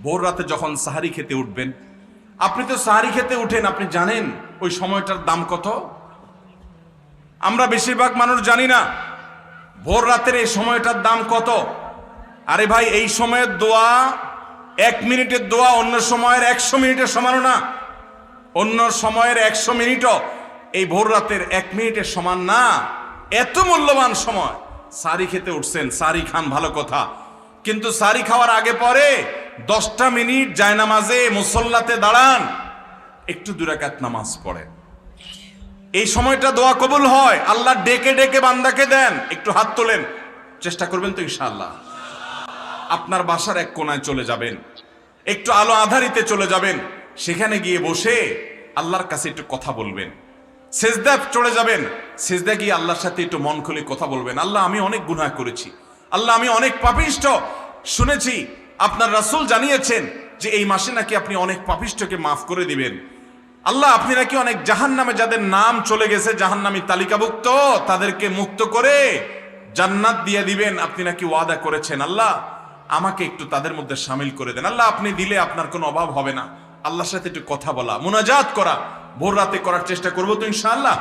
ভোর রাতে যখন সাহারি খেতে উঠবেন, আপনি তো সাহারি খেতে উঠেন, আপনি জানেন ওই সময়টার দাম কত? আমরা বেশিরভাগ মানুষ জানি না ভোর রাতের এই সময়টার দাম কত। আরে ভাই, এই সময়ের দোয়া 1 মিনিটের দোয়া অন্য সময়ের 100 মিনিটের সমানও না। অন্য সময়ের 100 মিনিটও এই ভোর রাতের 1 মিনিটের সমান না। এত মূল্যবান সময়। সাহারি খেতে উঠছেন, সাহারি খান, ভালো কথা, কিন্তু সাহারি খাওয়ার আগে পরে 10টা মিনিট জায়নামাজে মুসল্লাতে দাঁড়ান, একটু 2 রাকাত নামাজ পড়েন। এই সময়টা দোয়া কবুল হয়। আল্লাহ ডেকে ডেকে বান্দাকে দেন। একটু হাত তোলেন, চেষ্টা করবেন তো ইনশাআল্লাহ। আপনার বাসার এক কোনায় চলে যাবেন, একটু আলো আধারিতে চলে যাবেন, সেখানে গিয়ে বসে আল্লাহর কাছে একটু কথা বলবেন। সেজদা চলে যাবেন, সেজদা গিয়ে আল্লাহর সাথে একটু মন খুলে কথা বলবেন। আল্লাহ, আমি অনেক গুনাহ করেছি, আল্লাহ আমি অনেক পাপিষ্ঠ। শুনেছি আপনার রাসূল জানিয়েছেন যে এই মাসে নাকি আপনি অনেক পাপিষ্ঠকে মাফ করে দিবেন। আল্লাহ, আপনি নাকি অনেক জাহান্নামে যাদের নাম চলে গেছে জাহান্নামী তালিকাভুক্ত, তাদেরকে মুক্ত করে জান্নাত দিয়ে দিবেন, আপনি নাকি ওয়াদা করেছেন। আল্লাহ, আমাকে একটু তাদের মধ্যে শামিল করে দেন। আল্লাহ, আপনি দিলে আপনার কোনো অভাব হবে না। আল্লাহর সাথে একটু কথা বলা, মুনাজাত করা ভোর রাতে করার চেষ্টা করবো তো ইনশাআল্লাহ।